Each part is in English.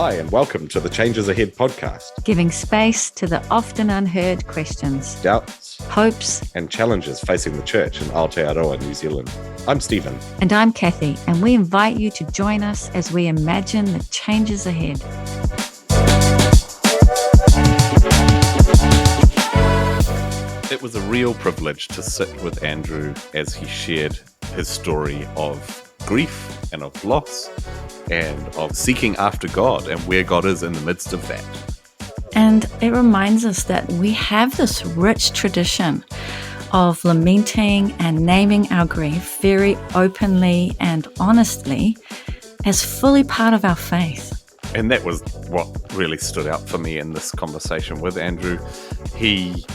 Hi, and welcome to the Changes Ahead podcast, giving space to the often unheard questions, doubts, hopes, and challenges facing the church in Aotearoa, New Zealand. I'm Stephen. And I'm Kathy, and we invite you to join us as we imagine the changes ahead. It was a real privilege to sit with Andrew as he shared his story of grief and of loss and of seeking after God and where God is in the midst of that. And it reminds us that we have this rich tradition of lamenting and naming our grief very openly and honestly as fully part of our faith. And that was what really stood out for me in this conversation with Andrew. He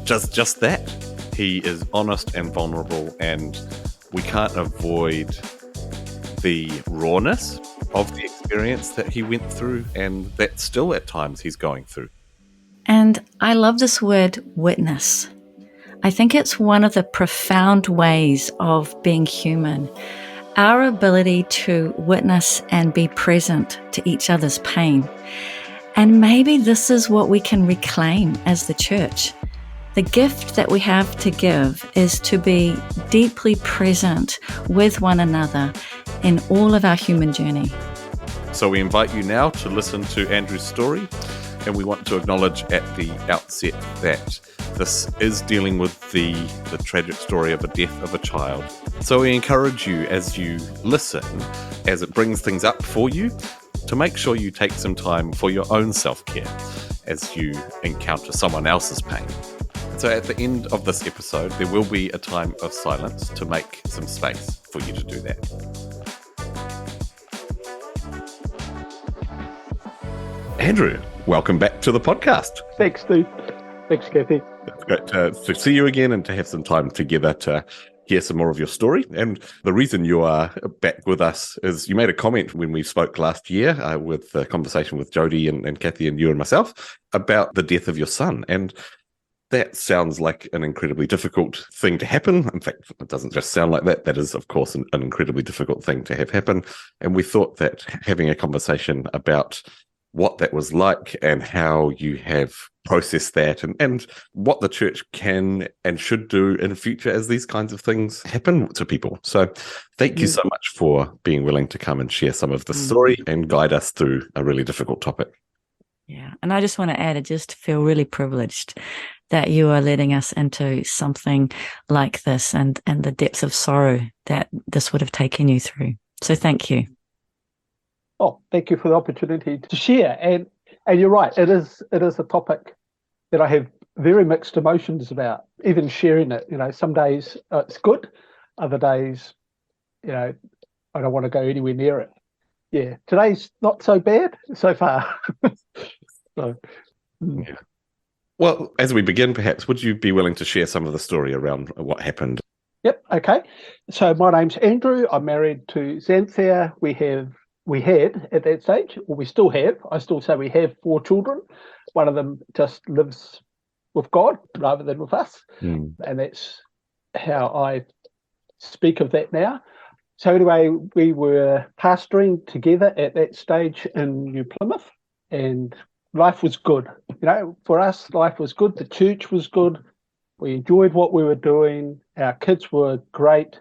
does just that. He is honest and vulnerable, and we can't avoid the rawness of the experience that he went through and that still at times he's going through. And I love this word, witness. I think it's one of the profound ways of being human. Our ability to witness and be present to each other's pain. And maybe this is what we can reclaim as the church. The gift that we have to give is to be deeply present with one another in all of our human journey. So we invite you now to listen to Andrew's story, and we want to acknowledge at the outset that this is dealing with the tragic story of the death of a child. So we encourage you as you listen, as it brings things up for you, to make sure you take some time for your own self-care as you encounter someone else's pain. So at the end of this episode, there will be a time of silence to make some space for you to do that. Andrew, welcome back to the podcast. Thanks, Steve. Thanks, Kathy. It's great to see you again and to have some time together to hear some more of your story. And the reason you are back with us is you made a comment when we spoke last year with the conversation with Jody and Kathy and you and myself about the death of your son. And that sounds like an incredibly difficult thing to happen. In fact, it doesn't just sound like that. That is, of course, an incredibly difficult thing to have happen. And we thought that having a conversation about what that was like and how you have processed that and what the church can and should do in the future as these kinds of things happen to people. So thank you so much for being willing to come and share some of the story and guide us through a really difficult topic. Yeah, and I just want to add, I just feel really privileged that you are letting us into something like this and the depths of sorrow that this would have taken you through. So thank you. Oh, thank you for the opportunity to share. And you're right, it is a topic that I have very mixed emotions about, even sharing it. Some days it's good, other days, I don't want to go anywhere near it. Yeah, today's not so bad so far. Yeah. Well, as we begin, perhaps, would you be willing to share some of the story around what happened? Yep, okay. So my name's Andrew. I'm married to Xanthia. We had at that stage, or we still have, I still say we have 4 children. One of them just lives with God rather than with us. And that's how I speak of that now. So anyway, we were pastoring together at that stage in New Plymouth, and life was good. For us, life was good. The church was good. We enjoyed what we were doing. Our kids were great.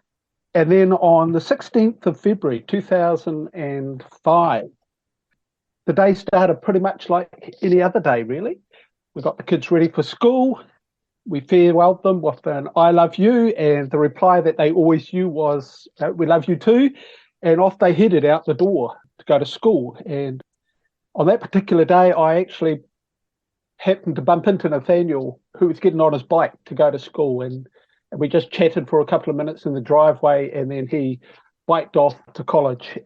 And then on the 16th of February, 2005, the day started pretty much like any other day, really. We got the kids ready for school. We farewelled them with an I love you, and the reply that they always knew was, we love you too. And off they headed out the door to go to school. And on that particular day, I actually happened to bump into Nathaniel, who was getting on his bike to go to school. And we just chatted for a couple of minutes in the driveway, and then he biked off to college.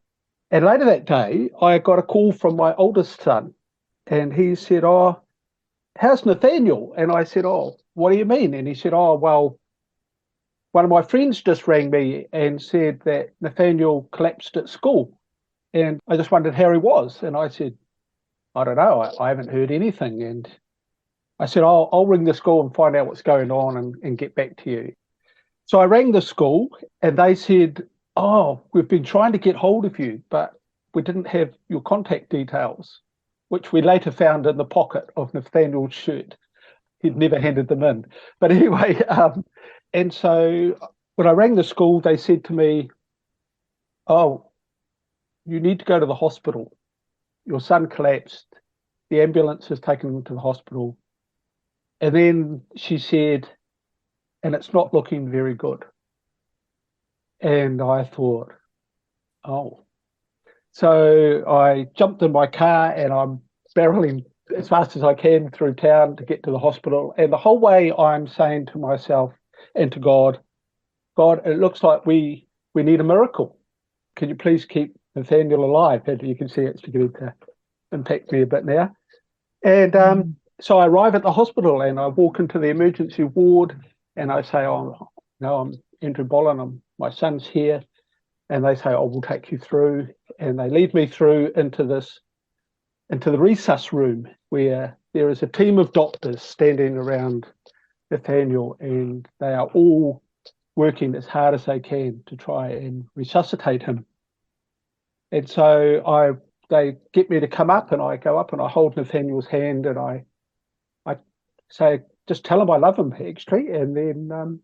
And later that day, I got a call from my oldest son, and he said, "Oh, how's Nathaniel?" And I said, "Oh, what do you mean?" And he said, "Oh, well, one of my friends just rang me and said that Nathaniel collapsed at school. And I just wondered how he was." And I said, "I don't know. I haven't heard anything." And I said, I'll ring the school and find out what's going on and get back to you. So I rang the school, and they said, "Oh, we've been trying to get hold of you, but we didn't have your contact details, which we later found in the pocket of Nathaniel's shirt. He'd never handed them in. But anyway, and so when I rang the school, they said to me, oh, you need to go to the hospital. Your son collapsed. The ambulance has taken him to the hospital. And then she said, and it's not looking very good. And I thought, oh. So I jumped in my car and I'm barreling as fast as I can through town to get to the hospital. And the whole way I'm saying to myself and to God, God, it looks like we need a miracle. Can you please keep Nathaniel alive? And you can see it's beginning to impact me a bit now. And so I arrive at the hospital and I walk into the emergency ward and I say, oh, no, I'm Andrew Bollen, my son's here. And they say, oh, we'll take you through. And they lead me through into the resus room where there is a team of doctors standing around Nathaniel, and they are all working as hard as they can to try and resuscitate him. And so they get me to come up, and I go up and I hold Nathaniel's hand and I say, just tell him I love him, actually. And then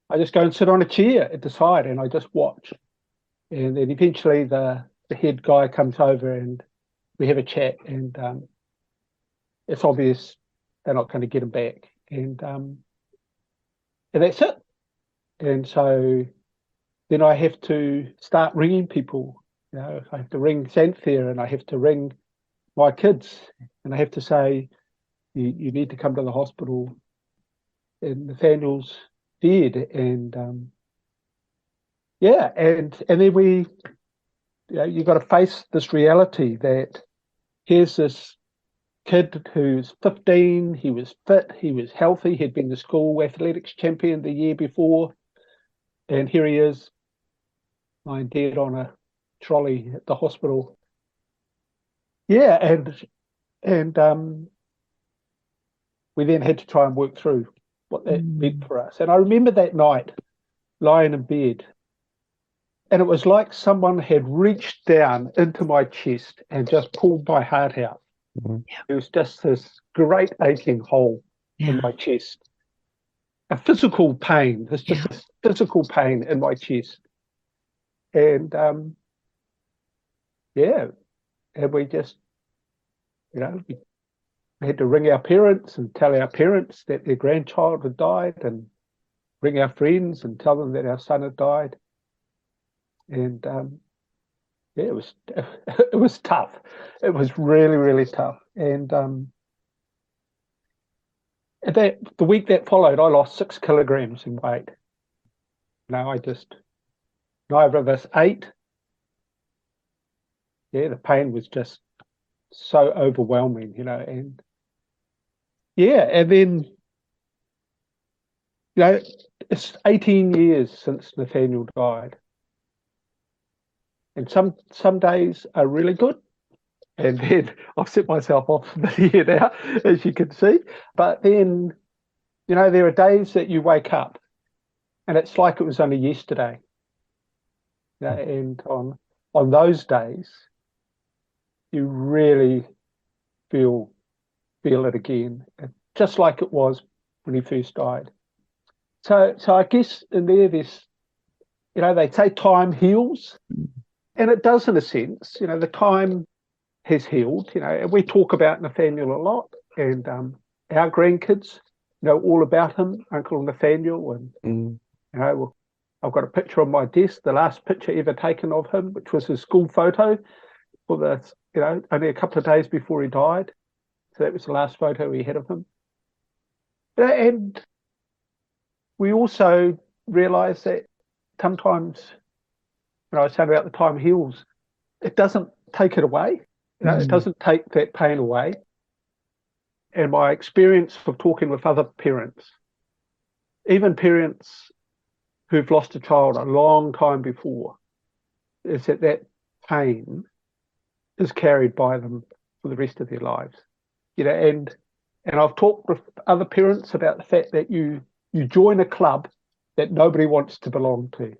I just go and sit on a chair at the side and I just watch. And then eventually the head guy comes over and we have a chat, and it's obvious they're not going to get him back. And that's it. And so then I have to start ringing people. You know, I have to ring Xanthia and I have to ring my kids and I have to say, you need to come to the hospital. And Nathaniel's dead. And and then you've got to face this reality that here's this kid who's 15, he was fit, he was healthy, he'd been the school athletics champion the year before, and here he is lying dead on a trolley at the hospital. Yeah, and we then had to try and work through what that meant for us. And I remember that night lying in bed, and it was like someone had reached down into my chest and just pulled my heart out. It was just this great aching hole in my chest. A physical pain. There's just this physical pain in my chest. And and we just, we had to ring our parents and tell our parents that their grandchild had died, and ring our friends and tell them that our son had died. And it was tough. It was really, really tough. And the week that followed, I lost 6 kilograms in weight. Neither of us ate. The pain was just so overwhelming, and then it's 18 years since Nathaniel died. And some days are really good. And then I've set myself off here now, as you can see. But then, there are days that you wake up and it's like it was only yesterday. And on those days, you really feel it again, just like it was when he first died. So I guess in there's, they say time heals. And it does in a sense, the time has healed, and we talk about Nathaniel a lot, and our grandkids know all about him, Uncle Nathaniel. And, I've got a picture on my desk, the last picture ever taken of him, which was his school photo for only a couple of days before he died. So that was the last photo we had of him. And we also realize that sometimes, I was saying about the time heals, it doesn't take it away. It doesn't take that pain away. And my experience of talking with other parents, even parents who've lost a child a long time before, is that pain is carried by them for the rest of their lives. And I've talked with other parents about the fact that you join a club that nobody wants to belong to,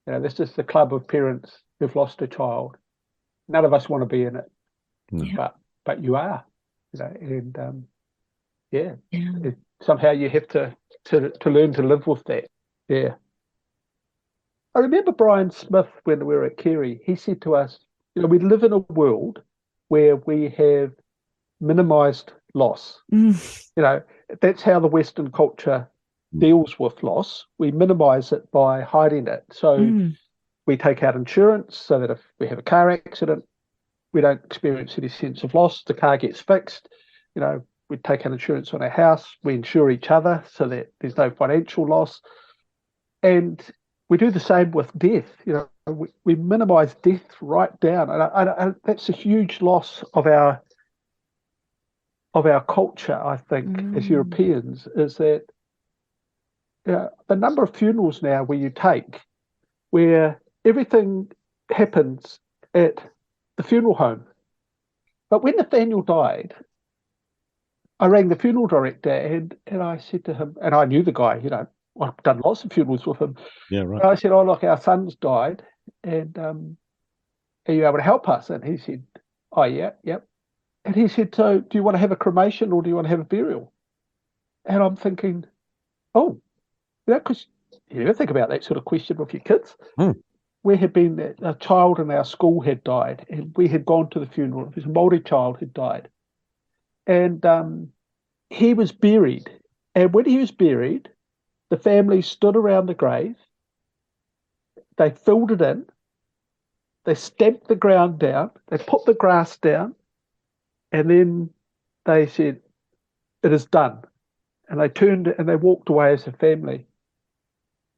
This is the club of parents who've lost a child. None of us want to be in it, Yeah. but you are, and Yeah. somehow you have to learn to live with that. Yeah. I remember Brian Smith when we were at Kerry. He said to us, we live in a world where we have minimized loss. That's how the Western culture deals with loss. We minimize it by hiding it. So we take out insurance so that if we have a car accident, we don't experience any sense of loss. The car gets fixed. We take out insurance on our house. We insure each other so that there's no financial loss. And we do the same with death. We minimize death right down. And that's a huge loss of our culture, I think, as Europeans, is that the number of funerals now where everything happens at the funeral home. But when Nathaniel died, I rang the funeral director and I said to him, and I knew the guy, I've done lots of funerals with him. Yeah, right. And I said, oh, look, our son's died, and are you able to help us? And he said, oh, yeah, yep. And he said, so do you want to have a cremation or do you want to have a burial? And I'm thinking, oh, because you never think about that sort of question with your kids. We had been, a child in our school had died, and we had gone to the funeral. It was a Māori child who died. And he was buried. And when he was buried, the family stood around the grave. They filled it in. They stamped the ground down. They put the grass down. And then they said, it is done. And they turned and they walked away as a family.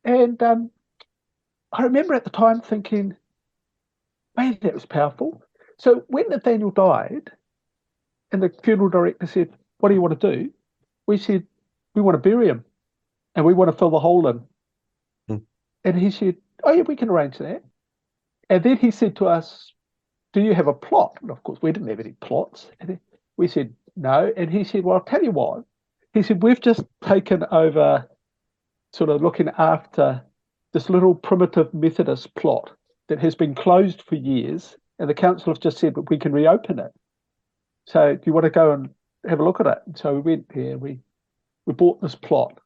And I remember at the time thinking, man, that was powerful. So when Nathaniel died, and the funeral director said, what do you want to do? We said, we want to bury him, and we want to fill the hole in. And he said, oh, yeah, we can arrange that. And then he said to us, do you have a plot? And of course, we didn't have any plots. And we said, no. And he said, well, I'll tell you what. He said, we've just taken over sort of looking after this little primitive Methodist plot that has been closed for years. And the council have just said, but we can reopen it. So do you want to go and have a look at it? And so we went there. We bought this plot.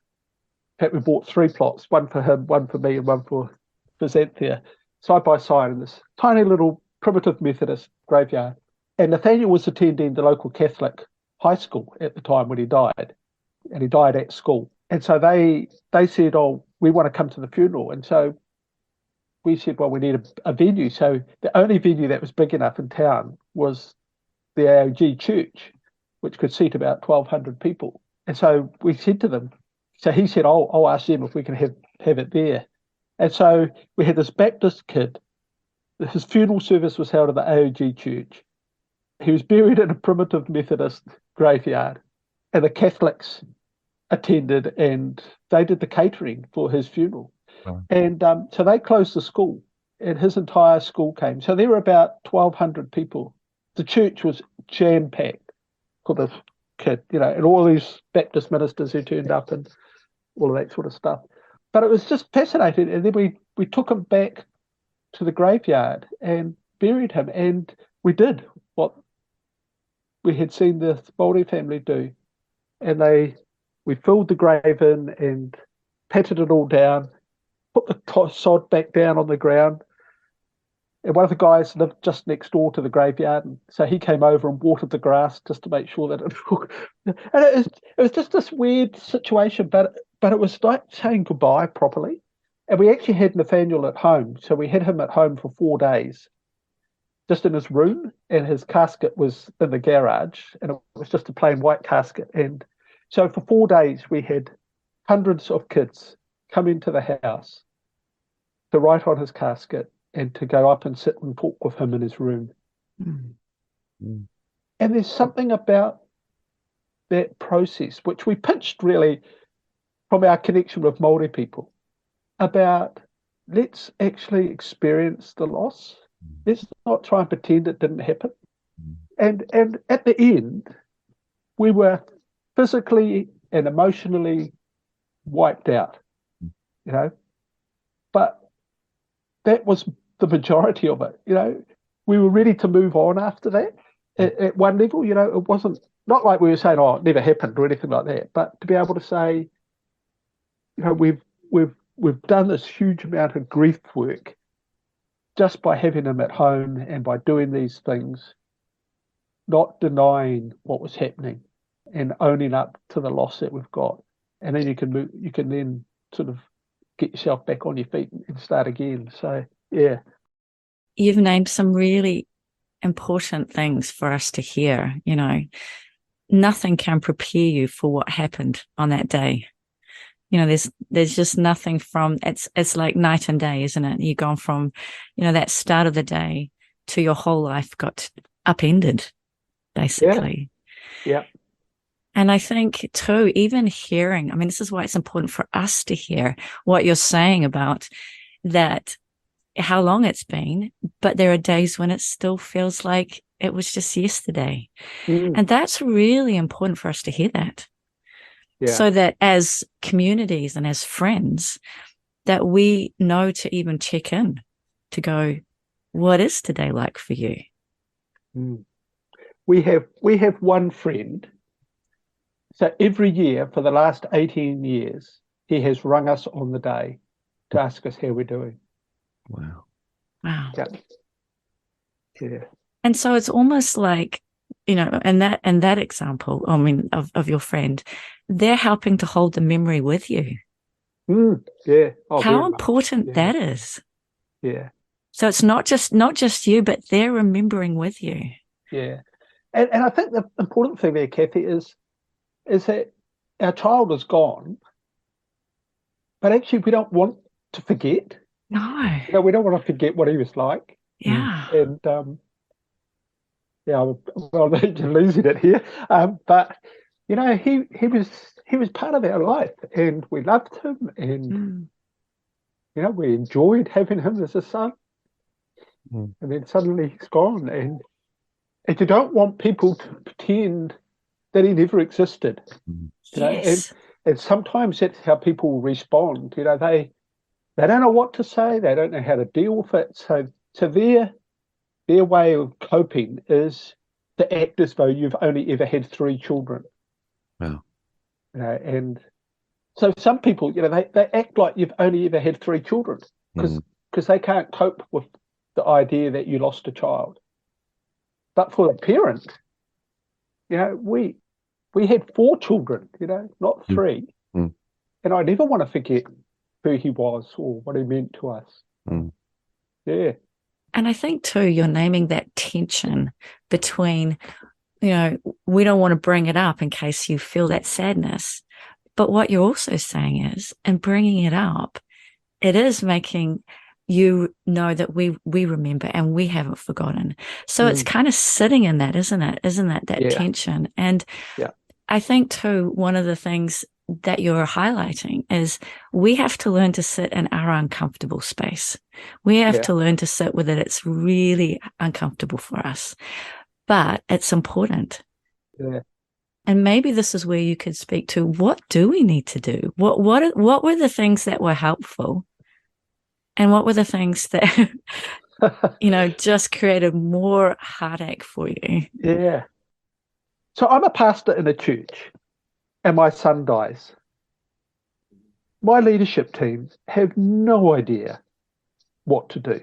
In fact, we bought 3 plots, one for him, one for me, and one for Xanthia, side by side in this tiny little primitive Methodist graveyard. And Nathaniel was attending the local Catholic high school at the time when he died, and he died at school. And so they said, oh, we want to come to the funeral. And so we said, well, we need a venue. So the only venue that was big enough in town was the AOG church, which could seat about 1,200 people. And so we said to them, so he said, I'll ask them if we can have it there. And so we had this Baptist kid. His funeral service was held at the AOG church. He was buried in a primitive Methodist graveyard, and the Catholics attended and they did the catering for his funeral. Wow. And so they closed the school, and his entire school came. So there were about 1,200 people. The church was jam-packed for this kid, and all these Baptist ministers who turned up and all of that sort of stuff. But it was just fascinating. And then we took him back to the graveyard and buried him. And we did what we had seen the Māori family do. And we filled the grave in and patted it all down, put the sod back down on the ground. And one of the guys lived just next door to the graveyard, and so he came over and watered the grass just to make sure that it. And it was just this weird situation, but it was like saying goodbye properly. And we actually had Nathaniel at home, so we had him at home for 4 days, just in his room, and his casket was in the garage, and it was just a plain white casket. And so for 4 days, we had hundreds of kids come into the house to write on his casket and to go up and sit and talk with him in his room. And there's something about that process, which we pitched really from our connection with Māori people, about let's actually experience the loss. Let's not try and pretend it didn't happen. And at the end, we were physically and emotionally wiped out, but that was the majority of it. We were ready to move on after that. At one level, it wasn't not like we were saying, "Oh, it never happened" or anything like that. But to be able to say, we've done this huge amount of grief work just by having him at home and by doing these things, not denying what was happening and owning up to the loss that we've got. And then you can then sort of get yourself back on your feet and start again. So, yeah. You've named some really important things for us to hear. Nothing can prepare you for what happened on that day. There's just nothing from it's like night and day, isn't it? You've gone from, that start of the day to your whole life got upended, basically. Yeah. And I think too, even hearing, this is why it's important for us to hear what you're saying about that, how long it's been, but there are days when it still feels like it was just yesterday. And that's really important for us to hear that. Yeah. So that as communities and as friends, that we know to even check in to go, what is today like for you? We have one friend. So every year for the last 18 years, he has rung us on the day to ask us how we're doing. Wow. Yeah. And so it's almost like, and that example, of your friend, they're helping to hold the memory with you. Yeah. How important that is. Yeah. So it's not just you, but they're remembering with you. Yeah. And I think the important thing there, Kathy, is that our child is gone, but actually we don't want to forget. No. We don't want to forget what he was like. Yeah. And I'm losing it here. But he was part of our life, and we loved him, and we enjoyed having him as a son. And then suddenly he's gone, and you don't want people to pretend that he never existed. Yes. And sometimes that's how people respond. They don't know what to say, they don't know how to deal with it. So their way of coping is to act as though you've only ever had 3 children. Wow. And so some people, they act like you've only ever had 3 children because they can't cope with the idea that you lost a child. But for the parent, we had 4 children, not 3. And I never want to forget who he was or what he meant to us. Yeah. And I think too, you're naming that tension between, we don't want to bring it up in case you feel that sadness. But what you're also saying is, and bringing it up, it is making you know that we remember and we haven't forgotten. So it's kind of sitting in that, isn't it? Isn't that tension? And I think too, one of the things that you're highlighting is we have to learn to sit in our uncomfortable space. We have to learn to sit with it. It's really uncomfortable for us, but it's important. Yeah. And maybe this is where you could speak to, what do we need to do? What were the things that were helpful? And what were the things that, just created more heartache for you? Yeah. So I'm a pastor in a church and my son dies. My leadership team have no idea what to do.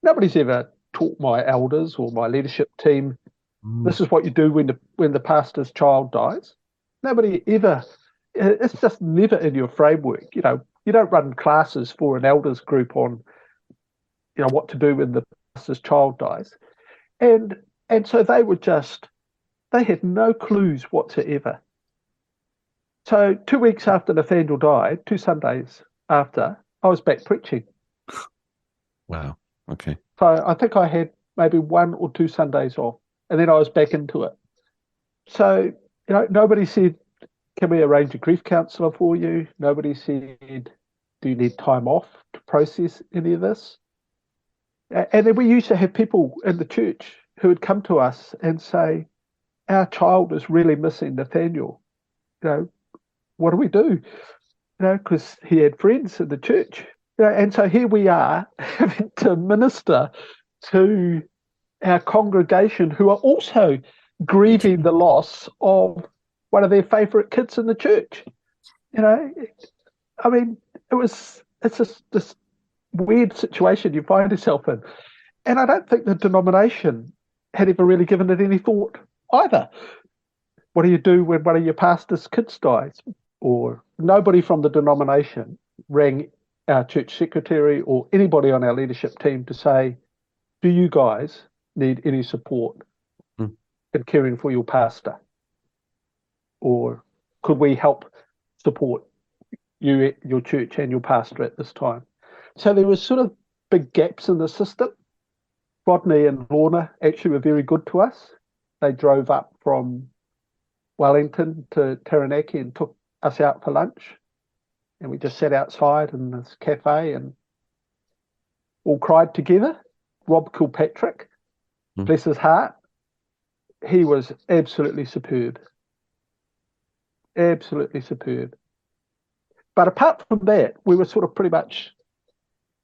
Nobody's ever taught my elders or my leadership team, this is what you do when the pastor's child dies. Nobody ever, it's just never in your framework. You don't run classes for an elders group on, what to do when the pastor's child dies. And so they had no clues whatsoever. So 2 weeks after Nathaniel died, 2 Sundays after, I was back preaching. Wow. Okay. So I think I had maybe 1 or 2 Sundays off, and then I was back into it. So, nobody said, can we arrange a grief counsellor for you? Nobody said, do you need time off to process any of this? And then we used to have people in the church who would come to us and say, our child is really missing Nathaniel. What do we do? Because he had friends in the church And so here we are having to minister to our congregation who are also grieving the loss of one of their favourite kids in the church. I mean, it's just this weird situation you find yourself in. And I don't think the denomination had ever really given it any thought either. What do you do when one of your pastor's kids dies? Or nobody from the denomination rang our church secretary or anybody on our leadership team to say, do you guys need any support in caring for your pastor? Or could we help support you, your church and your pastor at this time? So there was sort of big gaps in the system. Rodney and Lorna actually were very good to us. They drove up from Wellington to Taranaki and took us out for lunch. And we just sat outside in this cafe and all cried together. Rob Kilpatrick, bless his heart, he was absolutely superb. Absolutely superb. But apart from that, we were sort of pretty much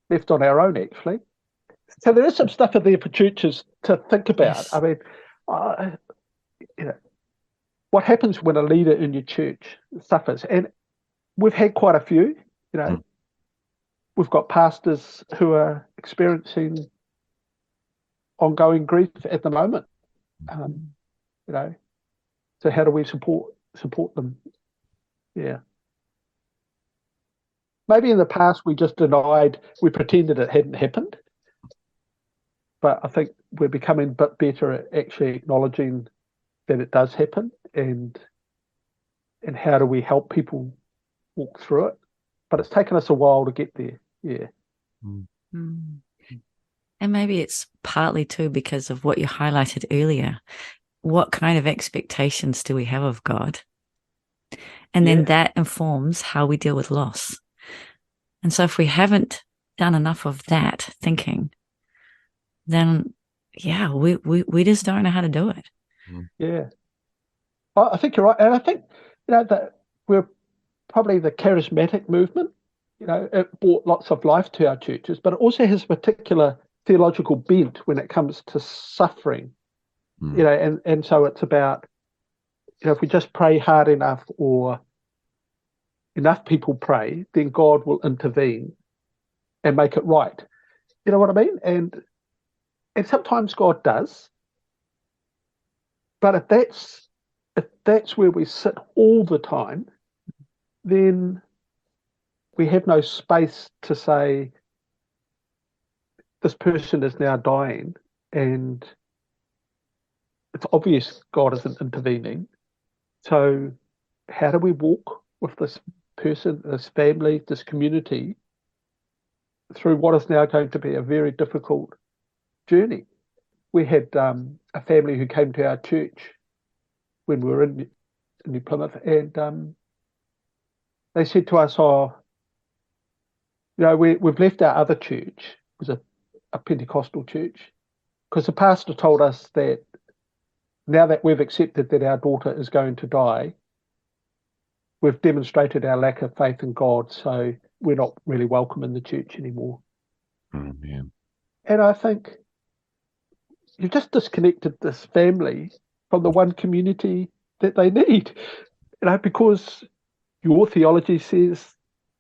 left on our own, actually. So there is some stuff in there for churches to think about. Yes. I mean, what happens when a leader in your church suffers? And we've had quite a few. We've got pastors who are experiencing ongoing grief at the moment. So how do we support them? Yeah. Maybe in the past we just we pretended it hadn't happened. But I think we're becoming a bit better at actually acknowledging that it does happen and how do we help people walk through it. But it's taken us a while to get there. Yeah. And maybe it's partly too because of what you highlighted earlier. What kind of expectations do we have of God? And then that informs how we deal with loss. And so if we haven't done enough of that thinking, then we just don't know how to do it. Yeah. I think you're right. And I think, that we're probably the charismatic movement. It brought lots of life to our churches, but it also has a particular theological bent when it comes to suffering. And so it's about, if we just pray hard enough or enough people pray, then God will intervene and make it right. You know what I mean? And sometimes God does. But if that's where we sit all the time, then we have no space to say, this person is now dying and it's obvious God isn't intervening. So how do we walk with this person, this family, this community through what is now going to be a very difficult journey? We had a family who came to our church when we were in New Plymouth, and they said to us, we've left our other church. It was a Pentecostal church, because the pastor told us that now that we've accepted that our daughter is going to die, we've demonstrated our lack of faith in God, so we're not really welcome in the church anymore. Yeah. And I think you've just disconnected this family from the one community that they need, because your theology says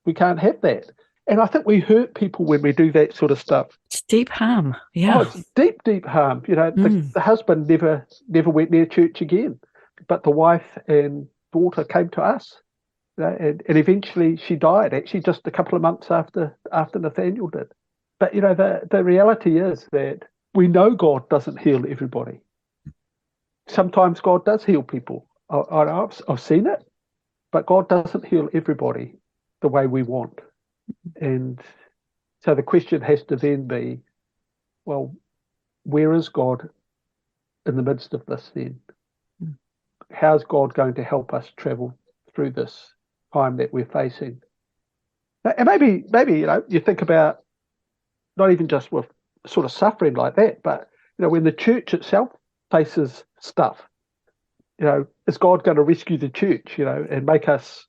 we can't have that. And I think we hurt people when we do that sort of stuff. It's deep harm. Yeah. Oh, it's deep, deep harm. The husband never went near church again, but the wife and daughter came to us, and eventually she died, actually just a couple of months after Nathaniel did. But, the reality is that we know God doesn't heal everybody. Sometimes God does heal people. I've seen it, but God doesn't heal everybody the way we want. And so the question has to then be, well, where is God in the midst of this then? How's God going to help us travel through this time that we're facing? And maybe you think about not even just with sort of suffering like that, but when the church itself faces stuff, is God going to rescue the church, and make us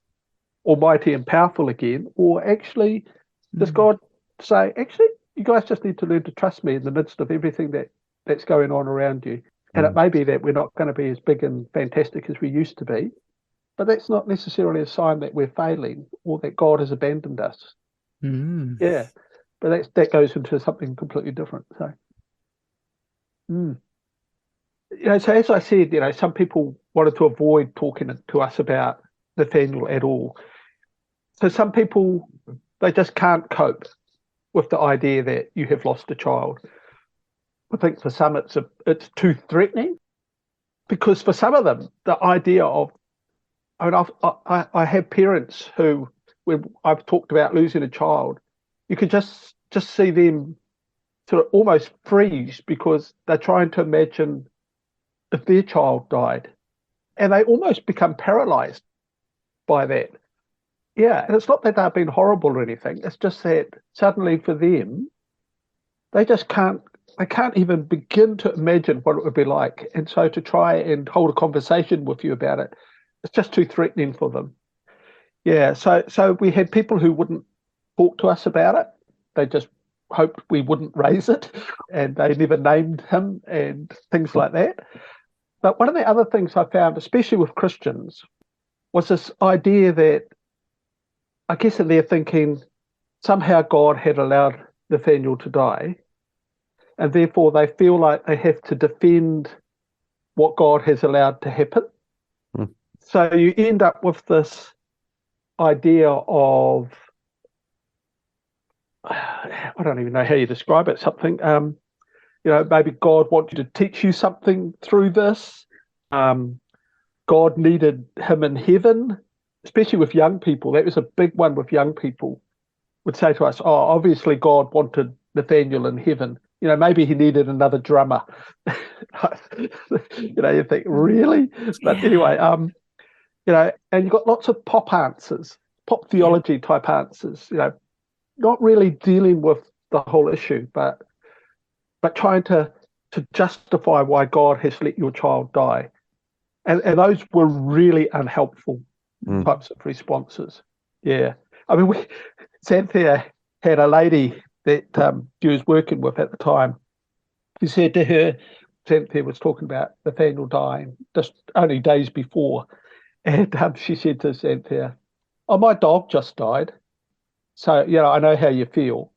almighty and powerful again? Or actually, does God say, actually, you guys just need to learn to trust me in the midst of everything that's going on around you. And it may be that we're not going to be as big and fantastic as we used to be, but that's not necessarily a sign that we're failing or that God has abandoned us. Yeah, but that goes into something completely different. So, so as I said, some people wanted to avoid talking to us about Nathaniel at all. So some people, they just can't cope with the idea that you have lost a child. I think for some it's too threatening, because for some of them the idea of, I have parents who, when I've talked about losing a child, you could just see them sort of almost freeze, because they're trying to imagine if their child died, and they almost become paralyzed by that. Yeah, and it's not that they've been horrible or anything. It's just that suddenly for them, they just can't even begin to imagine what it would be like. And so to try and hold a conversation with you about it, it's just too threatening for them. Yeah, so we had people who wouldn't talk to us about it. They just hoped we wouldn't raise it, and they never named him and things like that. But one of the other things I found, especially with Christians, was this idea that, I guess in their thinking, somehow God had allowed Nathaniel to die, and therefore they feel like they have to defend what God has allowed to happen. So you end up with this idea of, I don't even know how you describe it, something, maybe God wanted to teach you something through this. God needed him in heaven, especially with young people. That was a big one with young people. Would say to us, obviously God wanted Nathaniel in heaven. Maybe he needed another drummer. You think, really? But anyway, and you've got lots of pop answers, pop theology type answers, not really dealing with the whole issue, but trying to justify why God has let your child die. And those were really unhelpful types of responses. Yeah. I mean, Xanthia had a lady that she was working with at the time. She said to her, Xanthia was talking about Nathaniel dying just only days before. And she said to Xanthia, my dog just died. So, I know how you feel.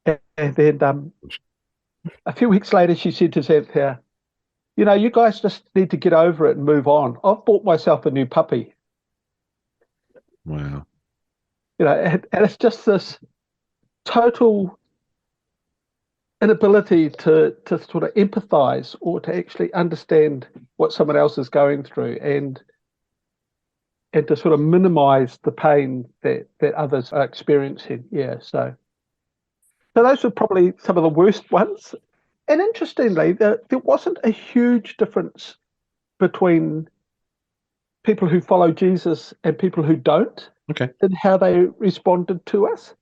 And then a few weeks later, she said to Xanthia, you guys just need to get over it and move on. I've bought myself a new puppy. Wow. And it's just this total inability to sort of empathize or to actually understand what someone else is going through, and to sort of minimize the pain that others are experiencing. Yeah, so those were probably some of the worst ones. And interestingly, there wasn't a huge difference between people who follow Jesus and people who don't, in how they responded to us.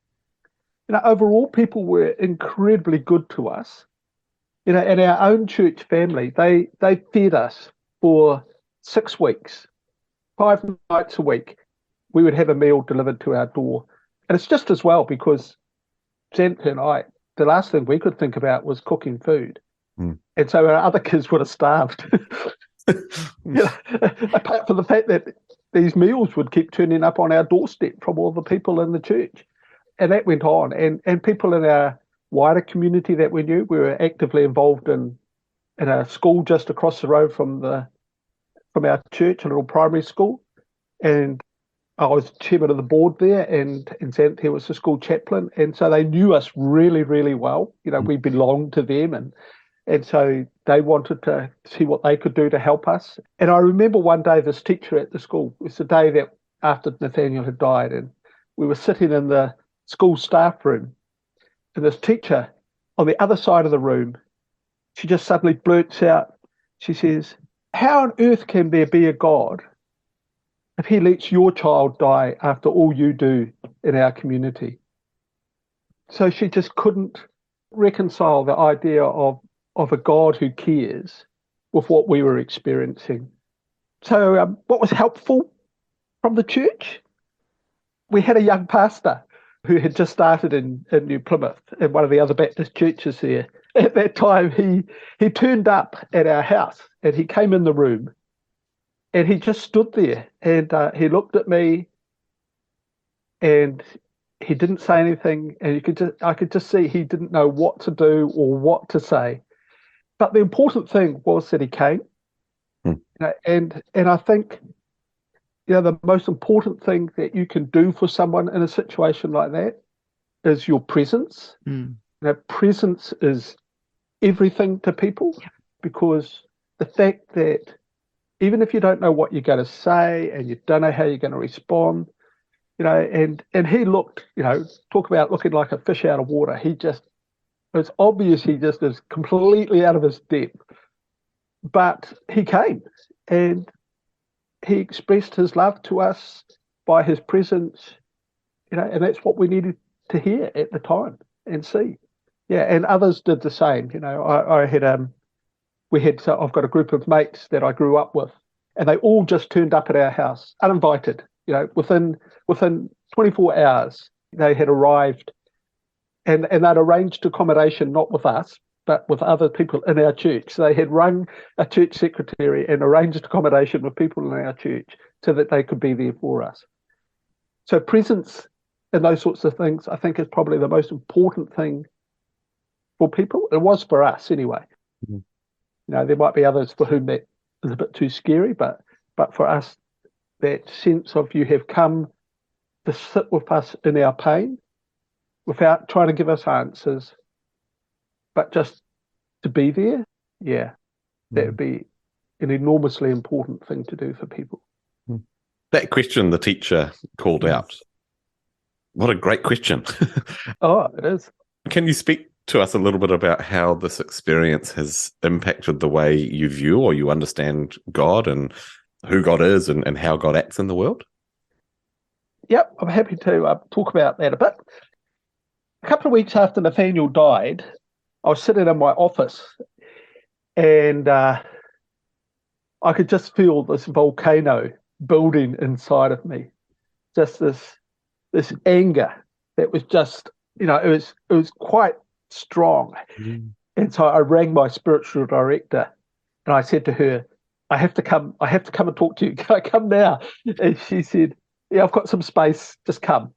Overall, people were incredibly good to us. In our own church family, they fed us for 6 weeks, 5 nights a week. We would have a meal delivered to our door. And it's just as well, because Xanthia and I, the last thing we could think about was cooking food. And so our other kids would have starved. Apart from the fact that these meals would keep turning up on our doorstep from all the people in the church. And that went on. And people in our wider community that we knew, we were actively involved in a school just across the road from our church, a little primary school. And I was chairman of the board there, and Xanthia was the school chaplain. And so they knew us really, really well. We belonged to them, and so they wanted to see what they could do to help us. And I remember one day this teacher at the school, it was the day that after Nathaniel had died, and we were sitting in the school staff room, and this teacher on the other side of the room, she just suddenly blurts out, she says, "How on earth can there be a God if he lets your child die after all you do in our community?" So she just couldn't reconcile the idea of a God who cares with what we were experiencing. So what was helpful from the church? We had a young pastor who had just started in New Plymouth in one of the other Baptist churches there. At that time, he turned up at our house and he came in the room and he just stood there and he looked at me and he didn't say anything, and I could just see he didn't know what to do or what to say. But the important thing was that he came. And I think, the most important thing that you can do for someone in a situation like that is your presence. Presence is everything to people, because the fact that even if you don't know what you're going to say and you don't know how you're going to respond, and he looked, talk about looking like a fish out of water. It's obvious he just is completely out of his depth. But he came and he expressed his love to us by his presence, and that's what we needed to hear at the time and see. Yeah, and others did the same. I've got a group of mates that I grew up with, and they all just turned up at our house, uninvited. Within 24 hours, they had arrived, and they'd arranged accommodation, not with us, but with other people in our church. So they had rung a church secretary and arranged accommodation with people in our church so that they could be there for us. So presence and those sorts of things, I think, is probably the most important thing for people. It was for us anyway. There might be others for whom that is a bit too scary, but for us, that sense of you have come to sit with us in our pain without trying to give us answers, but just to be there, that would be an enormously important thing to do for people. That question the teacher called out, what a great question. Oh, it is. Can you speak to us a little bit about how this experience has impacted the way you view or you understand God and who God is and how God acts in the world? Yep, I'm happy to talk about that a bit. A couple of weeks after Nathaniel died, I was sitting in my office and I could just feel this volcano building inside of me. Just this anger that was just, it was quite strong. And so I rang my spiritual director and I said to her, I have to come and talk to you. Can I come now? And she said, yeah, I've got some space, just come.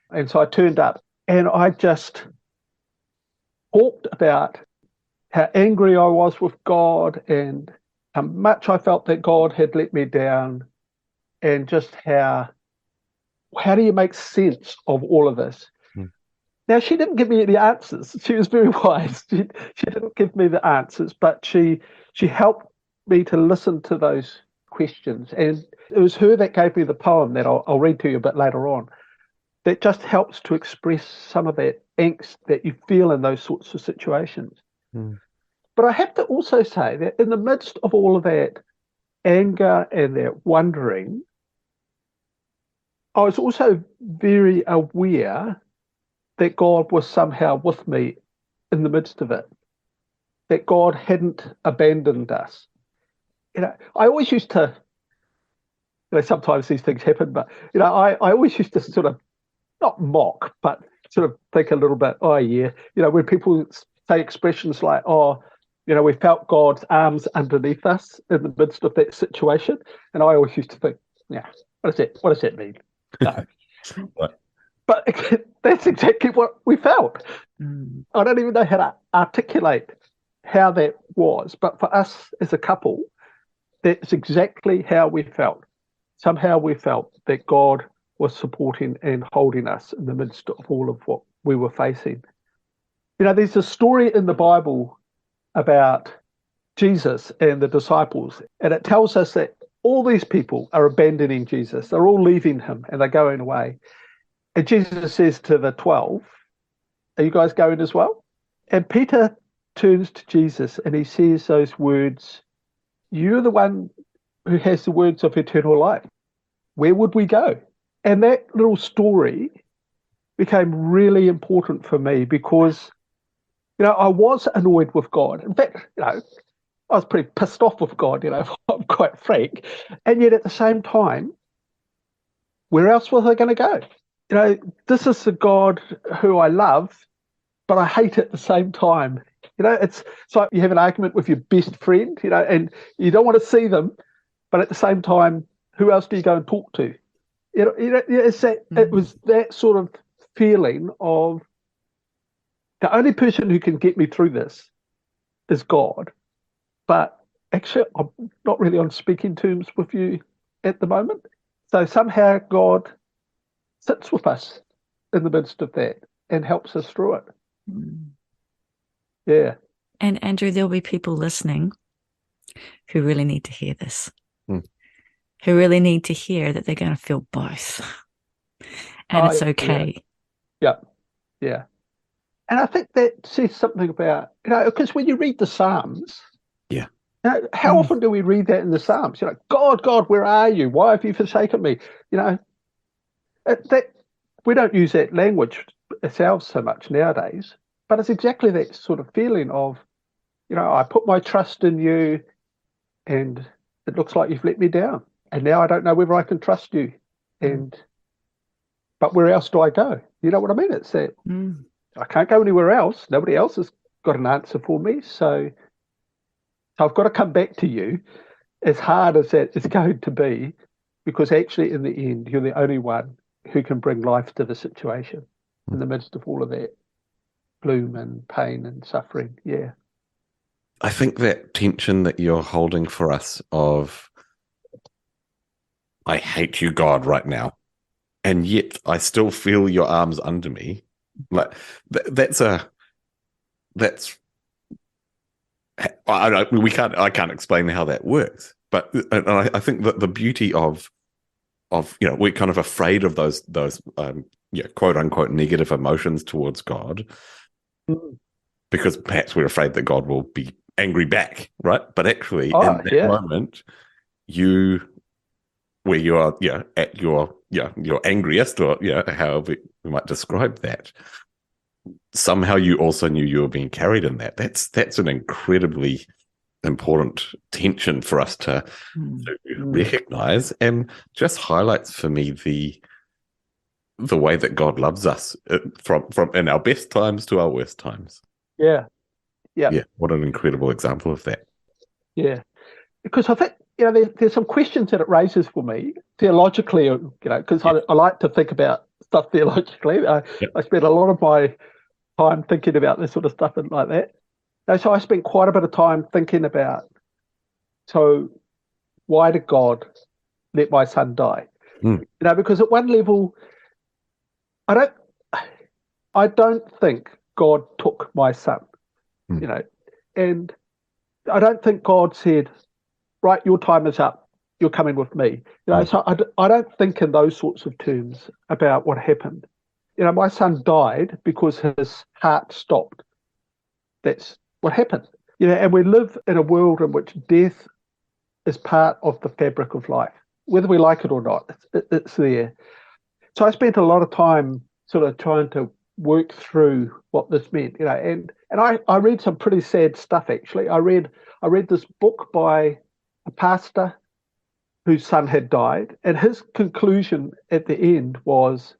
And so I turned up and I just talked about how angry I was with God and how much I felt that God had let me down, and just how do you make sense of all of this? Now, she didn't give me any answers. She was very wise. She didn't give me the answers, but she helped me to listen to those questions. And it was her that gave me the poem that I'll read to you a bit later on, that just helps to express some of that angst that you feel in those sorts of situations. But I have to also say that in the midst of all of that anger and that wondering, I was also very aware that God was somehow with me in the midst of it, that God hadn't abandoned us. I always used to, sometimes these things happen, but, I always used to sort of not mock, but sort of think a little bit, when people say expressions like, we felt God's arms underneath us in the midst of that situation. And I always used to think, what does that mean? No. But that's exactly what we felt. I don't even know how to articulate how that was, but for us as a couple, that's exactly how we felt. Somehow we felt that God was supporting and holding us in the midst of all of what we were facing. There's a story in the Bible about Jesus and the disciples, and it tells us that all these people are abandoning Jesus. They're all leaving him and they're going away. And Jesus says to the 12, are you guys going as well? And Peter turns to Jesus and he says those words, you're the one who has the words of eternal life. Where would we go? And that little story became really important for me because, I was annoyed with God. In fact, I was pretty pissed off with God, if I'm quite frank. And yet at the same time, where else was I going to go? this is the God who I love, but I hate at the same time. It's like you have an argument with your best friend, and you don't want to see them, but at the same time, who else do you go and talk to? It was that sort of feeling of the only person who can get me through this is God, but actually, I'm not really on speaking terms with you at the moment. So somehow God sits with us in the midst of that and helps us through it. Yeah. And Andrew, there'll be people listening who really need to hear this, who really need to hear that they're going to feel both. And it's okay. Yeah. And I think that says something about, because when you read the Psalms, how often do we read that in the Psalms? God, where are you? Why have you forsaken me? That we don't use that language ourselves so much nowadays, but it's exactly that sort of feeling of, I put my trust in you and it looks like you've let me down. And now I don't know whether I can trust you. But where else do I go? You know what I mean? It's that I can't go anywhere else. Nobody else has got an answer for me. So I've got to come back to you, as hard as that is going to be, because actually in the end, you're the only one who can bring life to the situation in the midst of all of that gloom and pain and suffering. Yeah. I think that tension that you're holding for us of, I hate you, God, right now, and yet I still feel your arms under me. Like I can't explain how that works, but I think that the beauty of we're kind of afraid of those quote unquote negative emotions towards God, because perhaps we're afraid that God will be angry back, right? But actually, in that moment, where you are at your angriest, or however we might describe that, somehow you also knew you were being carried in that. That's an incredibly important tension for us to recognize, and just highlights for me the way that God loves us from in our best times to our worst times. Yeah. What an incredible example of that. Yeah, because I think there's some questions that it raises for me theologically. Because I like to think about stuff theologically. I spend a lot of my time thinking about this sort of stuff and like that. So I spent quite a bit of time thinking about, so why did God let my son die? Because at one level, I don't think God took my son, and I don't think God said, right, your time is up, you're coming with me. So I don't think in those sorts of terms about what happened. My son died because his heart stopped. That's what happened. And we live in a world in which death is part of the fabric of life, whether we like it or not. It's there. So I spent a lot of time sort of trying to work through what this meant, and I read some pretty sad stuff, actually. I read this book by a pastor whose son had died, and his conclusion at the end was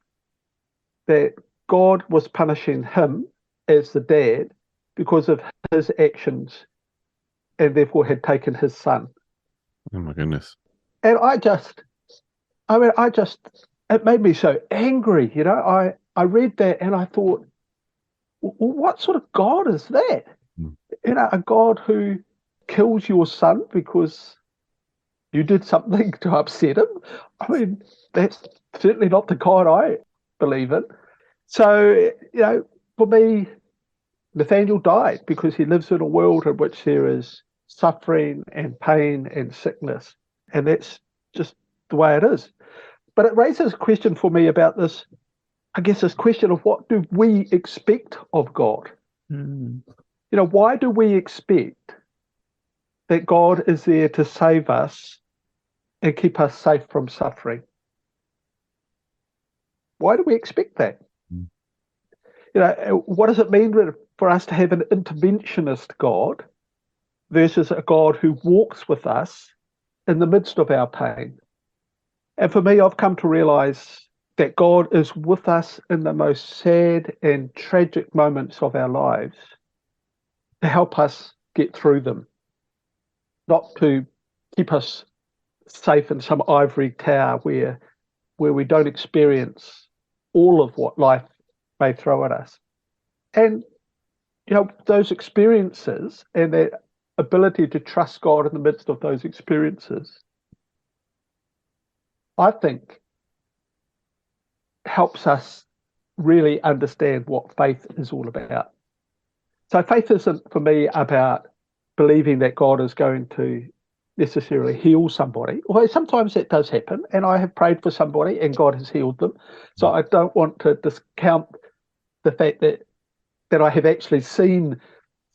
that God was punishing him as the dad because of his actions, and therefore had taken his son. Oh my goodness. And it made me so angry. I read that and I thought, well, what sort of God is that? A God who kills your son because you did something to upset him? I mean, that's certainly not the God I believe in. So, for me, Nathaniel died because he lives in a world in which there is suffering and pain and sickness. And that's just the way it is. But it raises a question for me about this, I guess, this question of what do we expect of God? Why do we expect that God is there to save us and keep us safe from suffering? Why do we expect that? What does it mean for us to have an interventionist God versus a God who walks with us in the midst of our pain? And for me, I've come to realize that God is with us in the most sad and tragic moments of our lives to help us get through them, not to keep us safe in some ivory tower where we don't experience all of what life may throw at us. And, those experiences and that ability to trust God in the midst of those experiences, I think, helps us really understand what faith is all about. So faith isn't for me about believing that God is going to necessarily heal somebody, although sometimes that does happen, and I have prayed for somebody and God has healed them. So I don't want to discount the fact that I have actually seen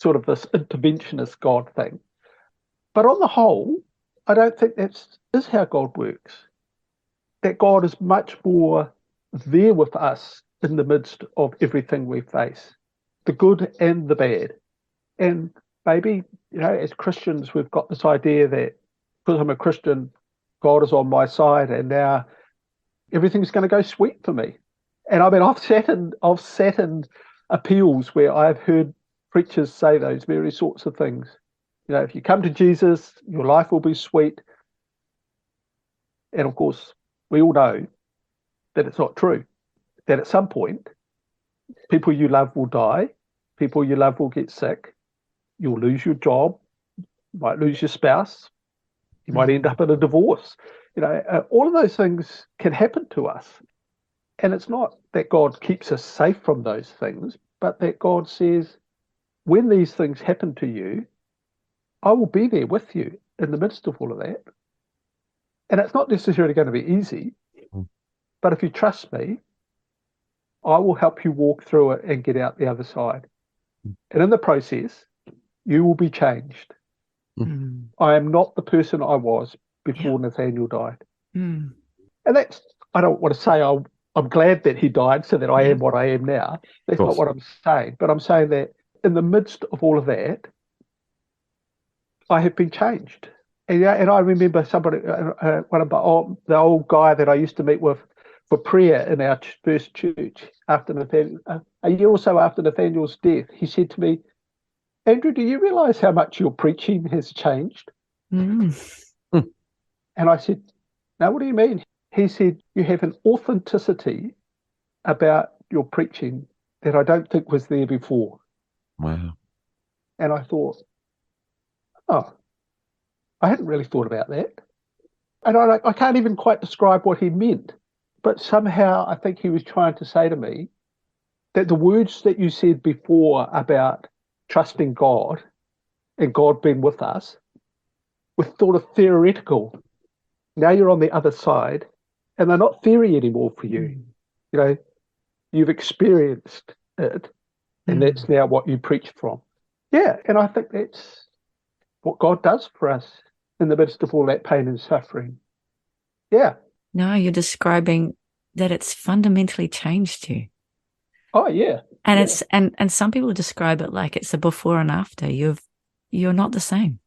sort of this interventionist God thing. But on the whole, I don't think that is how God works. That God is much more there with us in the midst of everything we face, the good and the bad. And maybe, as Christians, we've got this idea that because I'm a Christian, God is on my side and now everything's going to go sweet for me. And I mean, I've sat in appeals where I've heard preachers say those very sorts of things. If you come to Jesus, your life will be sweet. And of course, we all know that it's not true. That at some point, people you love will die, people you love will get sick, you'll lose your job, you might lose your spouse, you might end up in a divorce. All of those things can happen to us. And it's not that God keeps us safe from those things, but that God says, when these things happen to you, I will be there with you in the midst of all of that. And it's not necessarily going to be easy, but if you trust me, I will help you walk through it and get out the other side. And in the process, you will be changed. I am not the person I was before Nathaniel died. And that's, I don't want to say I'm glad that he died so that I am what I am now. That's not what I'm saying. But I'm saying that in the midst of all of that, I have been changed. And I remember somebody, one of the old guy that I used to meet with for prayer in our first church after Nathaniel, a year or so after Nathaniel's death, he said to me, Andrew, do you realise how much your preaching has changed? And I said, no, what do you mean? He said, you have an authenticity about your preaching that I don't think was there before. Wow. And I thought, oh, I hadn't really thought about that. And I can't even quite describe what he meant. But somehow I think he was trying to say to me that the words that you said before about trusting God and God being with us were sort of theoretical. Now you're on the other side and they're not theory anymore for you. You've experienced it and that's now what you preach from. Yeah, and I think that's what God does for us in the midst of all that pain and suffering. Yeah. No, you're describing that it's fundamentally changed you. Oh, yeah. And it's and some people describe it like it's a before and after. You're not the same.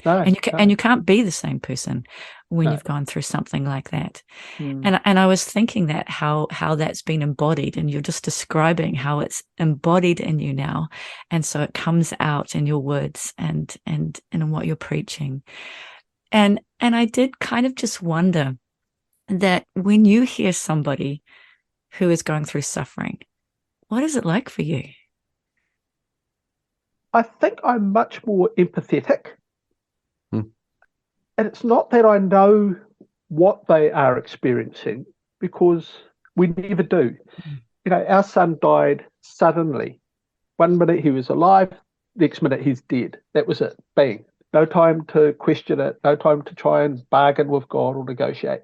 No, and you can't be the same person when you've gone through something like that. And I was thinking that how that's been embodied, and you're just describing how it's embodied in you now, and so it comes out in your words and in what you're preaching. And I did kind of just wonder that when you hear somebody who is going through suffering, what is it like for you? I think I'm much more empathetic. And it's not that I know what they are experiencing, because we never do. Our son died suddenly. 1 minute he was alive, next minute he's dead. That was it. Bang. No time to question it, no time to try and bargain with God or negotiate.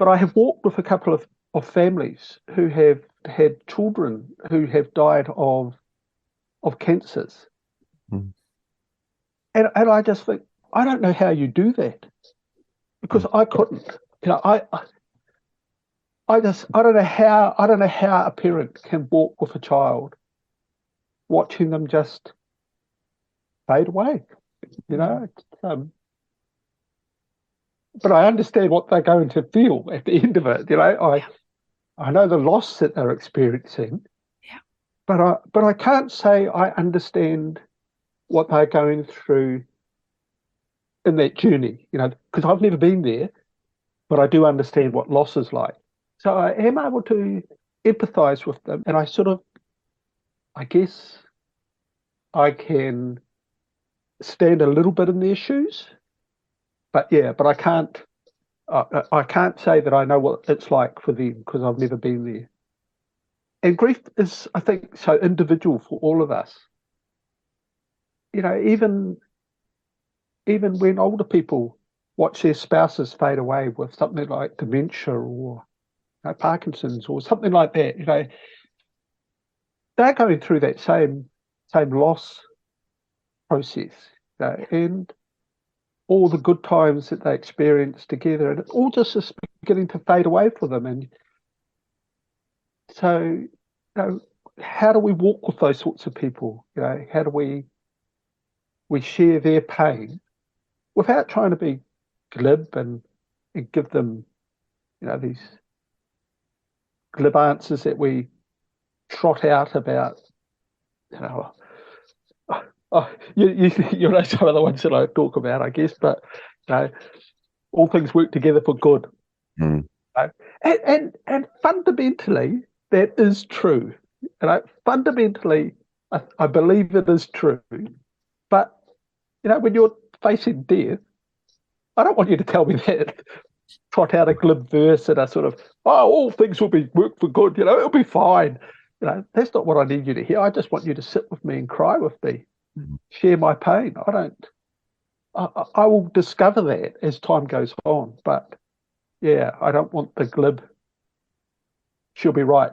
But I have walked with a couple of families who have had children who have died of cancers. And I just think, I don't know how you do that, because I couldn't. I don't know how a parent can walk with a child, watching them just fade away. But I understand what they're going to feel at the end of it. I know the loss that they're experiencing. Yeah. But I can't say I understand what they're going through in that journey, because I've never been there, but I do understand what loss is like. So I am able to empathize with them, and I guess I can stand a little bit in their shoes, but I can't say that I know what it's like for them because I've never been there. And grief is, I think, so individual for all of us. Even when older people watch their spouses fade away with something like dementia or Parkinson's or something like that, they're going through that same loss process, and all the good times that they experience together, and it all just is beginning to fade away for them. And so, how do we walk with those sorts of people? How do we share their pain without trying to be glib and give them, these glib answers that we trot out about, you know some of the ones that I talk about, I guess, but all things work together for good. Mm. And fundamentally, that is true. Fundamentally, I believe it is true. But when you're facing death, I don't want you to tell me that. Trot out a glib verse and a sort of, all things will work for good. It'll be fine. That's not what I need you to hear. I just want you to sit with me and cry with me, share my pain. I will discover that as time goes on. But yeah, I don't want the glib, she'll be right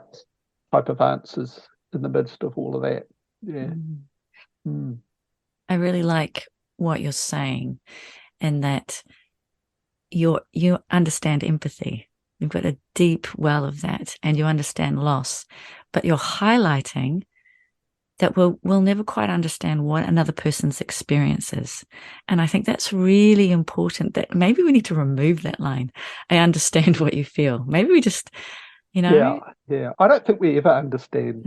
type of answers in the midst of all of that. Yeah. Mm. I really like what you're saying, and that you understand empathy. You've got a deep well of that, and you understand loss, but you're highlighting that we'll never quite understand what another person's experience is. And I think that's really important, that maybe we need to remove that line. I understand what you feel. Maybe we just, Yeah. I don't think we ever understand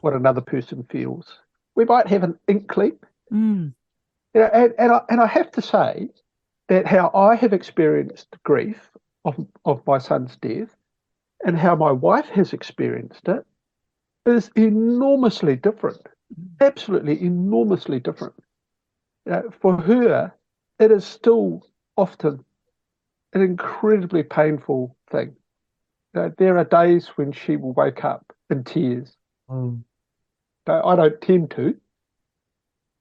what another person feels. We might have an inkling. Mm. And I have to say that how I have experienced grief of my son's death and how my wife has experienced it is enormously different, absolutely enormously different. For her, it is still often an incredibly painful thing. There are days when she will wake up in tears. I don't tend to,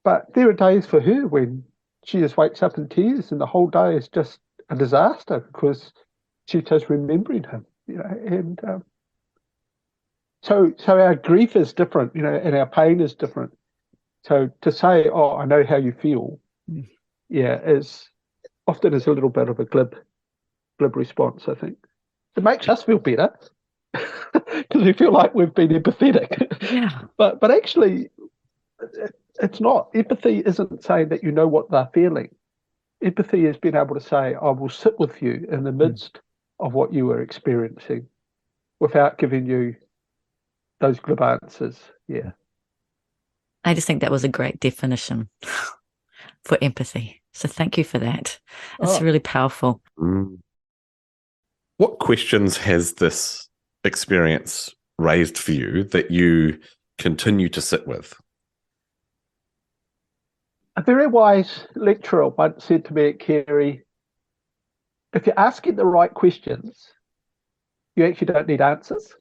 but there are days for her when she just wakes up in tears and the whole day is just a disaster because she's just remembering him, and so our grief is different, and our pain is different. So to say, I know how you feel, is often is a little bit of a glib response, I think. It makes us feel better because we feel like we've been empathetic. Yeah. But actually, it's not. Empathy isn't saying that you know what they're feeling. Empathy is being able to say, I will sit with you in the midst of what you are experiencing without giving you those glib answers. Yeah. I just think that was a great definition for empathy. So thank you for that. It's really powerful. What questions has this experience raised for you that you continue to sit with? A very wise lecturer once said to me at Carey, if you're asking the right questions, you actually don't need answers.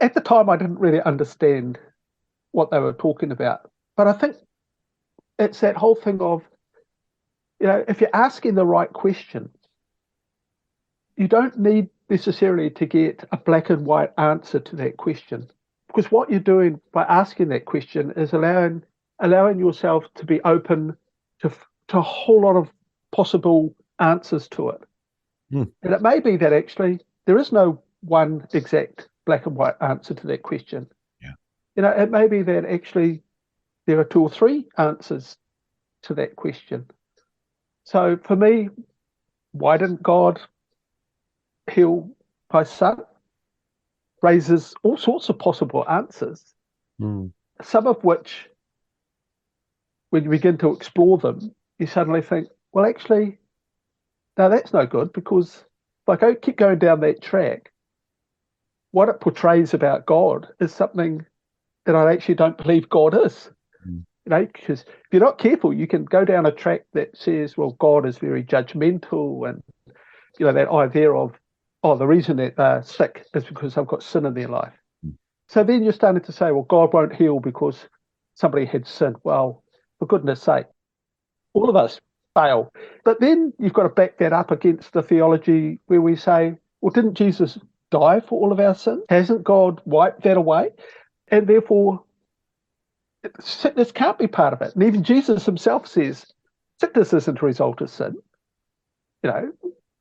At the time, I didn't really understand what they were talking about. But I think it's that whole thing of, if you're asking the right questions, you don't need necessarily to get a black and white answer to that question. Because what you're doing by asking that question is allowing yourself to be open to a whole lot of possible answers to it. And it may be that actually there is no one exact black and white answer to that question. Yeah. It may be that actually there are two or three answers to that question. So for me, why didn't God heal my son raises all sorts of possible answers, some of which, when you begin to explore them, you suddenly think, well, actually, no, that's no good, because if I keep going down that track, what it portrays about God is something that I actually don't believe God is. Because if you're not careful, you can go down a track that says, well, God is very judgmental, and that idea of, the reason that they're sick is because they've got sin in their life. So then you're starting to say, well, God won't heal because somebody had sin. Well, for goodness sake, all of us fail. But then you've got to back that up against the theology where we say, well, didn't Jesus die for all of our sins? Hasn't God wiped that away? And therefore, sickness can't be part of it. And even Jesus himself says sickness isn't a result of sin.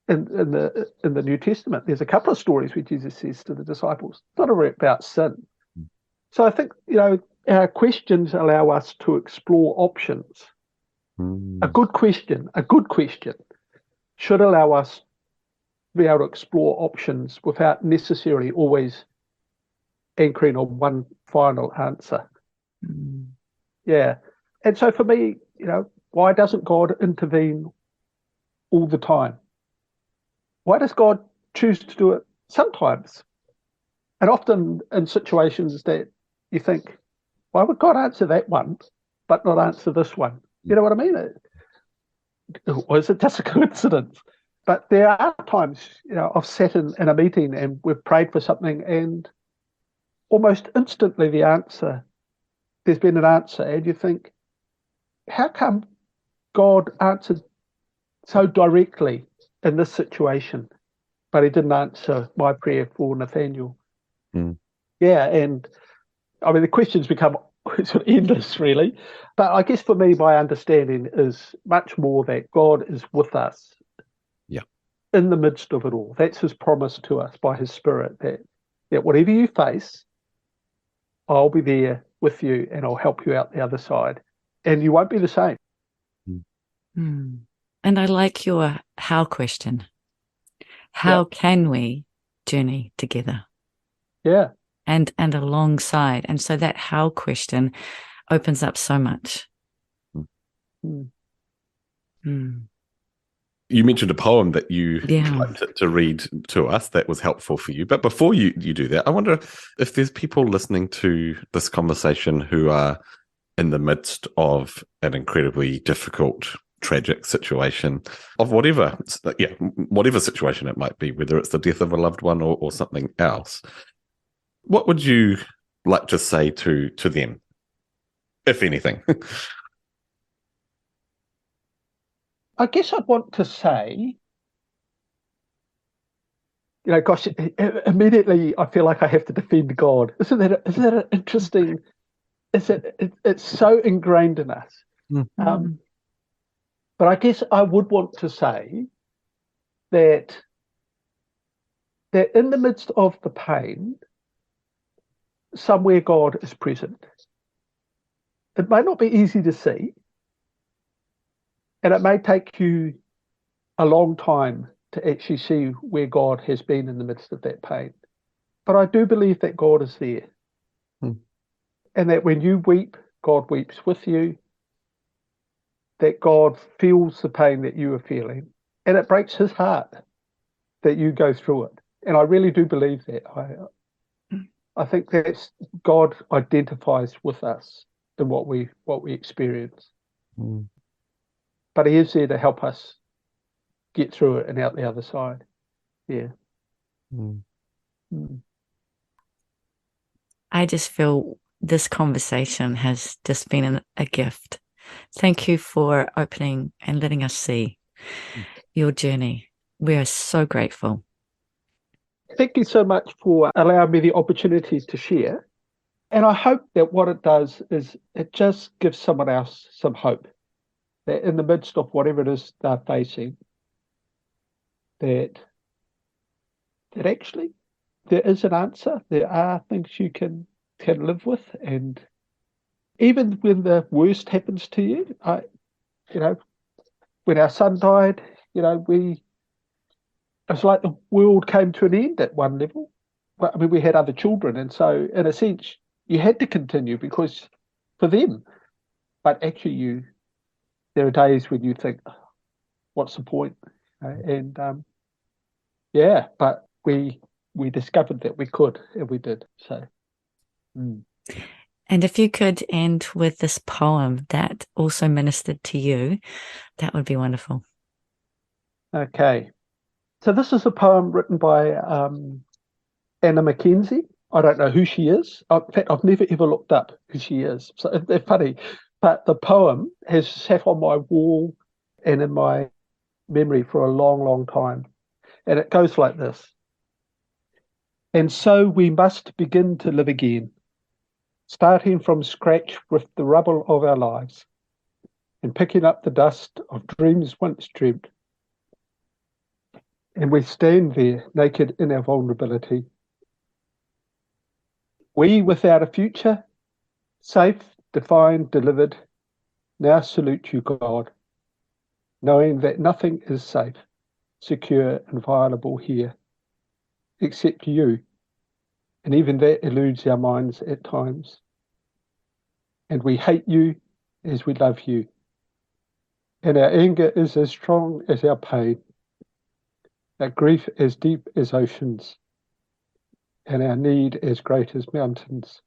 In the New Testament, there's a couple of stories where Jesus says to the disciples, it's not about sin. So I think, our questions allow us to explore options. A good question should allow us to be able to explore options without necessarily always anchoring on one final answer. Yeah. And so for me, why doesn't God intervene all the time? Why does God choose to do it sometimes? And often in situations that you think, why would God answer that one, but not answer this one? You know what I mean? Or is it just a coincidence? But there are times, I've sat in a meeting and we've prayed for something, and almost instantly there's been an answer, and you think, how come God answered so directly in this situation, but he didn't answer my prayer for Nathaniel? Yeah, and I mean, the questions become sort of endless, really. But I guess for me, my understanding is much more that God is with us in the midst of it all. That's his promise to us by his Spirit, that whatever you face, I'll be there with you and I'll help you out the other side. And you won't be the same. And I like your how question. How can we journey together? Yeah. And alongside. And so that how question opens up so much. You mentioned a poem that you tried to read to us that was helpful for you. But before you do that, I wonder if there's people listening to this conversation who are in the midst of an incredibly difficult, tragic situation of whatever situation it might be, whether it's the death of a loved one or something else. What would you like to say to them, if anything? I guess I'd want to say, gosh, immediately I feel like I have to defend God. Isn't that interesting? It's so ingrained in us. But I guess I would want to say that in the midst of the pain, somewhere God is present. It may not be easy to see, and it may take you a long time to actually see where God has been in the midst of that pain. But I do believe that God is there. And that when you weep, God weeps with you. That God feels the pain that you are feeling. And it breaks his heart that you go through it. And I really do believe that. I think that God identifies with us in what we experience. But he is there to help us get through it and out the other side. Yeah. I just feel this conversation has just been a gift. Thank you for opening and letting us see your journey. We are so grateful. Thank you so much for allowing me the opportunity to share. And I hope that what it does is it just gives someone else some hope that in the midst of whatever it is they're facing, that actually there is an answer. There are things you can live with. And even when the worst happens to you, when our son died, we it's like the world came to an end at one level. But I mean, we had other children, and so in a sense, you had to continue because for them. But actually, there are days when you think, "What's the point?" And yeah, but we discovered that we could, and we did. So. And if you could end with this poem that also ministered to you, that would be wonderful. Okay. So this is a poem written by Anna Mackenzie. I don't know who she is. In fact, I've never ever looked up who she is. So they're funny. But the poem has sat on my wall and in my memory for a long, long time. And it goes like this. And so we must begin to live again, starting from scratch with the rubble of our lives and picking up the dust of dreams once dreamt. And we stand there naked in our vulnerability. We without a future, safe, defined, delivered, now salute you, God, knowing that nothing is safe, secure, inviolable here, except you. And even that eludes our minds at times. And we hate you as we love you. And our anger is as strong as our pain, our grief as deep as oceans, and our need as great as mountains.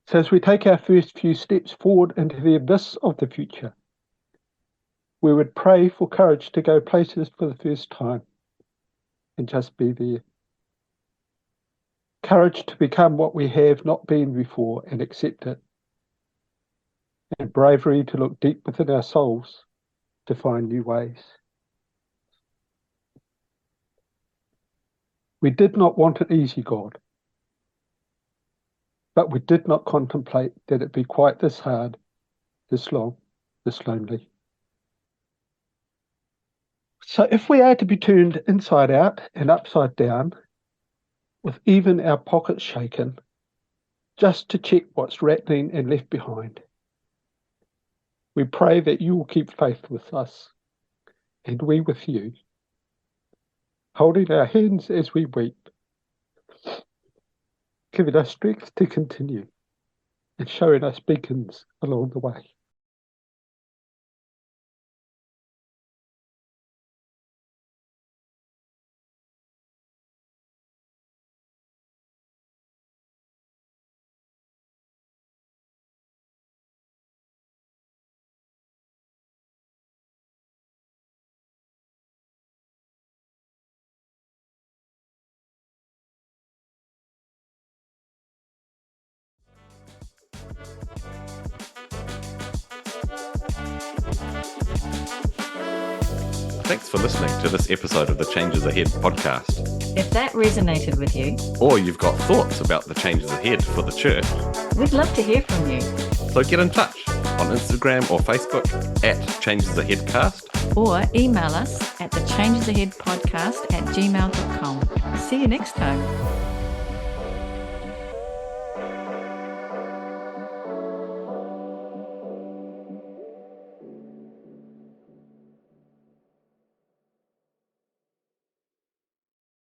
So as we take our first few steps forward into the abyss of the future, we would pray for courage to go places for the first time and just be there. Courage to become what we have not been before and accept it. And bravery to look deep within our souls to find new ways. We did not want it easy, God, but we did not contemplate that it be quite this hard, this long, this lonely. So if we are to be turned inside out and upside down, with even our pockets shaken, just to check what's rattling and left behind, we pray that you will keep faith with us, and we with you, holding our hands as we weep, giving us strength to continue, and showing us beacons along the way. Thanks for listening to this episode of the Changes Ahead podcast. If that resonated with you, Or you've got thoughts about the changes ahead for the church, we'd love to hear from you. so get in touch on Instagram or Facebook at Changes Ahead Cast. Or email us at thechangesaheadpodcast@gmail.com. See you next time.